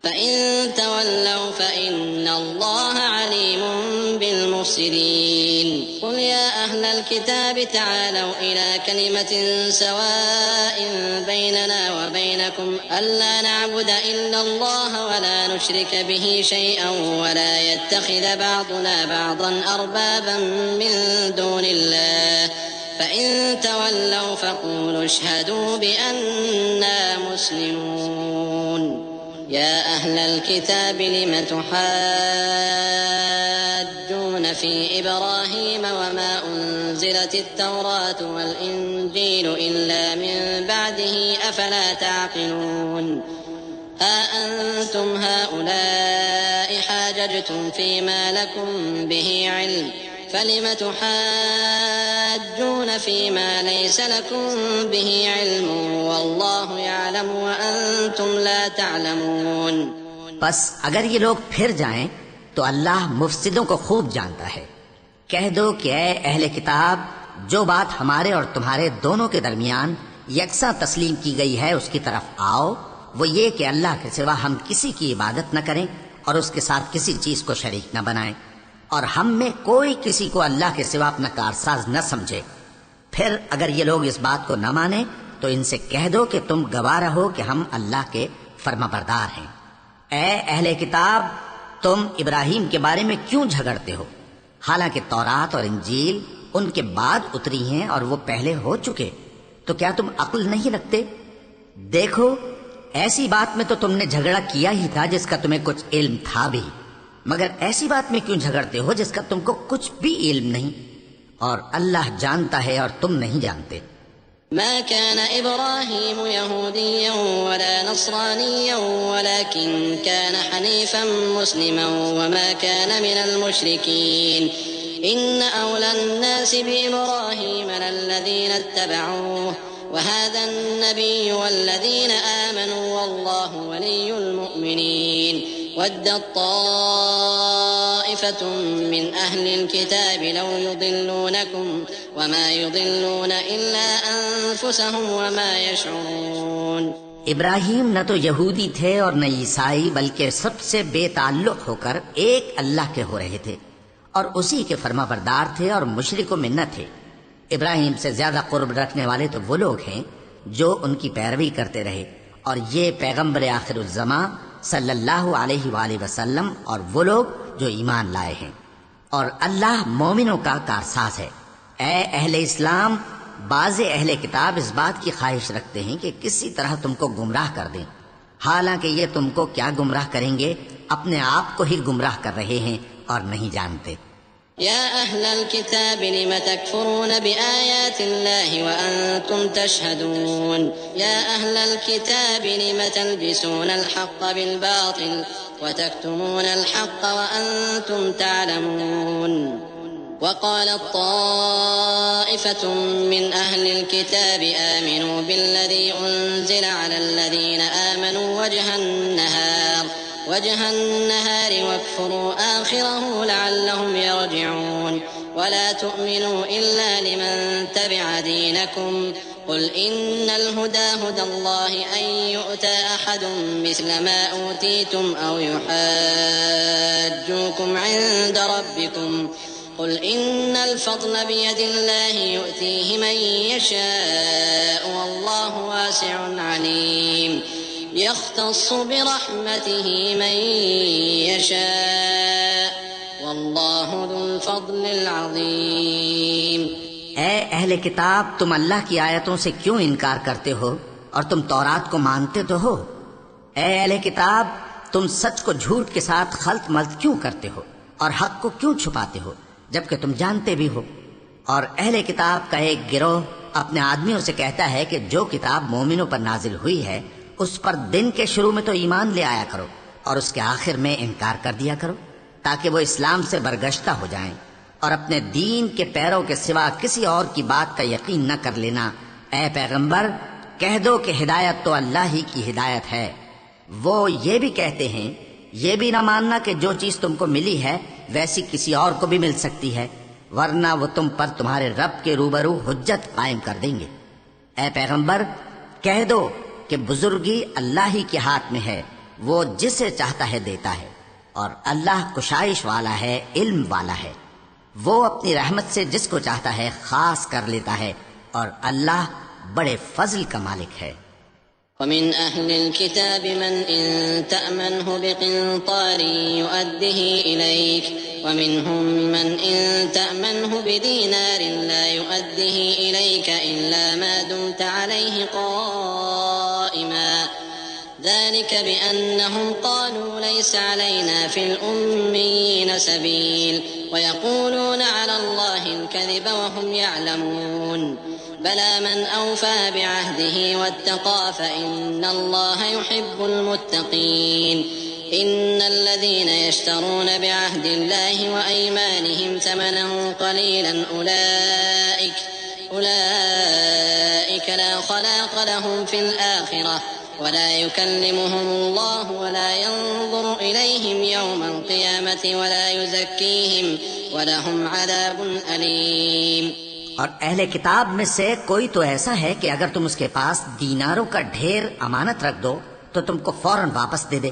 فإن تولوا فإن الله عليم بالمفسدين قل يا أهل الكتاب تعالوا إلى كلمة سواء بيننا وبينكم ألا نعبد إلا الله ولا نشرك به شيئا ولا يتخذ بعضنا بعضا أربابا من دون الله فإن تولوا فقولوا اشهدوا بأننا مسلمون يا أهل الكتاب لم تحاجون في إبراهيم وما أنزلت التوراة والإنجيل إلا من بعده أفلا تعقلون أأنتم هؤلاء حاججتم فيما لكم به علم فلم تحاجون فيما ليس لكم به علم والله يعلم وأنتم لا تعلمون بس اگر یہ لوگ پھر جائیں تو اللہ مفسدوں کو خوب جانتا ہے۔ کہہ دو کہ اے اہل کتاب، جو بات ہمارے اور تمہارے دونوں کے درمیان یکساں تسلیم کی گئی ہے اس کی طرف آؤ، وہ یہ کہ اللہ کے سوا ہم کسی کی عبادت نہ کریں اور اس کے ساتھ کسی چیز کو شریک نہ بنائیں، اور ہم میں کوئی کسی کو اللہ کے سوا اپنا کارساز نہ سمجھے۔ پھر اگر یہ لوگ اس بات کو نہ مانیں تو ان سے کہہ دو کہ تم گواہ رہو کہ ہم اللہ کے فرما بردار ہیں۔ اے اہل کتاب، تم ابراہیم کے بارے میں کیوں جھگڑتے ہو؟ حالانکہ تورات اور انجیل ان کے بعد اتری ہیں اور وہ پہلے ہو چکے، تو کیا تم عقل نہیں رکھتے؟ دیکھو، ایسی بات میں تو تم نے جھگڑا کیا ہی تھا جس کا تمہیں کچھ علم تھا بھی، مگر ایسی بات میں کیوں جھگڑتے ہو جس کا تم کو کچھ بھی علم نہیں؟ اور اللہ جانتا ہے اور تم نہیں جانتے۔ ما كان إبراهيم يهوديا ولا نصرانيا ولكن كان حنيفا مسلما وما كان من المشركين إن أولى الناس بإبراهيم للذين اتبعوه وهذا النبي والذين آمنوا والله ولي المؤمنين ودت طائفة من أهل الكتاب لو يضلونكم وما يضلون إلا أنفسهم وما يشعرون۔ ابراہیم نہ تو یہودی تھے اور نہ عیسائی، بلکہ سب سے بے تعلق ہو کر ایک اللہ کے ہو رہے تھے اور اسی کے فرما بردار تھے اور مشرکوں میں نہ تھے۔ ابراہیم سے زیادہ قرب رکھنے والے تو وہ لوگ ہیں جو ان کی پیروی کرتے رہے، اور یہ پیغمبر آخر الزماں صلی اللہ علیہ وآلہ وسلم اور وہ لوگ جو ایمان لائے ہیں، اور اللہ مومنوں کا کارساز ہے۔ اے اہل اسلام، بعض اہل کتاب اس بات کی خواہش رکھتے ہیں کہ کسی طرح تم کو گمراہ کر دیں، حالانکہ یہ تم کو کیا گمراہ کریں گے، اپنے آپ کو ہی گمراہ کر رہے ہیں اور نہیں جانتے۔ يا أهل الكتاب لم تكفرون بآيات الله وأنتم تشهدون يا أهل الكتاب لم تلبسون الحق بالباطل وتكتمون الحق وأنتم تعلمون وقالت طائفة من أهل الكتاب آمنوا بالذي أنزل على الذين آمنوا وجه النهار واكفروا آخره لعلهم يرجعون ولا تؤمنوا إلا لمن تبع دينكم قل إن الهدى هدى الله أن يؤتى أحد مثل ما أوتيتم أو يحاجوكم عند ربكم قل إن الفضل بيد الله يؤتيه من يشاء والله واسع عليم يختص برحمته من يشاء والله ذو الفضل العظيم۔ اے اہل کتاب، تم اللہ کی آیتوں سے کیوں انکار کرتے ہو اور تم تورات کو مانتے تو ہو؟ اے اہل کتاب، تم سچ کو جھوٹ کے ساتھ خلط ملط کیوں کرتے ہو اور حق کو کیوں چھپاتے ہو جبکہ تم جانتے بھی ہو؟ اور اہل کتاب کا ایک گروہ اپنے آدمیوں سے کہتا ہے کہ جو کتاب مومنوں پر نازل ہوئی ہے اس پر دن کے شروع میں تو ایمان لے آیا کرو اور اس کے آخر میں انکار کر دیا کرو تاکہ وہ اسلام سے برگشتہ ہو جائیں، اور اپنے دین کے پیروں کے سوا کسی اور کی بات کا یقین نہ کر لینا۔ اے پیغمبر، کہہ دو کہ ہدایت تو اللہ ہی کی ہدایت ہے۔ وہ یہ بھی کہتے ہیں، یہ بھی نہ ماننا کہ جو چیز تم کو ملی ہے ویسی کسی اور کو بھی مل سکتی ہے، ورنہ وہ تم پر تمہارے رب کے روبرو حجت قائم کر دیں گے۔ اے پیغمبر، کہہ دو کہ بزرگی اللہ ہی کے ہاتھ میں ہے، وہ جسے چاہتا ہے دیتا ہے، اور اللہ کشائش والا ہے، علم والا ہے۔ وہ اپنی رحمت سے جس کو چاہتا ہے خاص کر لیتا ہے، اور اللہ بڑے فضل کا مالک ہے۔ ومن أهل الكتاب من إن تأمنه بقنطار يؤده إليك ومنهم من إن تأمنه بدينار لا يؤده إليك إلا ما دمت عليه قائما ذلك بأنهم قالوا ليس علينا في الأميين سبيل ويقولون على الله الكذب وهم يعلمون بلى من أوفى بعهده واتقى فإن الله يحب المتقين إن الذين يشترون بعهد الله وأيمانهم ثمنا قليلا أولئك لا خلاق لهم في الآخرة ولا يكلمهم الله ولا ينظر إليهم يوم القيامة ولا يزكيهم ولهم عذاب أليم۔ اور اہل کتاب میں سے کوئی تو ایسا ہے کہ اگر تم اس کے پاس دیناروں کا ڈھیر امانت رکھ دو تو تم کو فوراً واپس دے دے،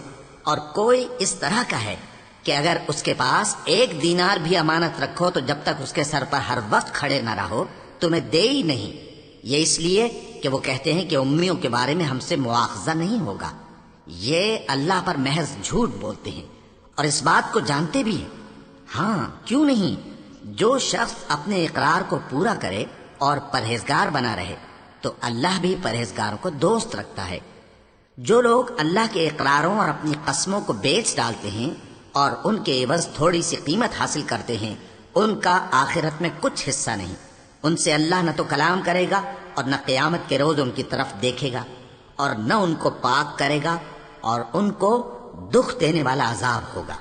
اور کوئی اس طرح کا ہے کہ اگر اس کے پاس 1 دینار بھی امانت رکھو تو جب تک اس کے سر پر ہر وقت کھڑے نہ رہو تمہیں دے ہی نہیں۔ یہ اس لیے کہ وہ کہتے ہیں کہ امیوں کے بارے میں ہم سے مواخذہ نہیں ہوگا۔ یہ اللہ پر محض جھوٹ بولتے ہیں اور اس بات کو جانتے بھی ہیں۔ ہاں کیوں نہیں، جو شخص اپنے اقرار کو پورا کرے اور پرہیزگار بنا رہے تو اللہ بھی پرہیزگاروں کو دوست رکھتا ہے۔ جو لوگ اللہ کے اقراروں اور اپنی قسموں کو بیچ ڈالتے ہیں اور ان کے عوض تھوڑی سی قیمت حاصل کرتے ہیں، ان کا آخرت میں کچھ حصہ نہیں۔ ان سے اللہ نہ تو کلام کرے گا اور نہ قیامت کے روز ان کی طرف دیکھے گا، اور نہ ان کو پاک کرے گا، اور ان کو دکھ دینے والا عذاب ہوگا۔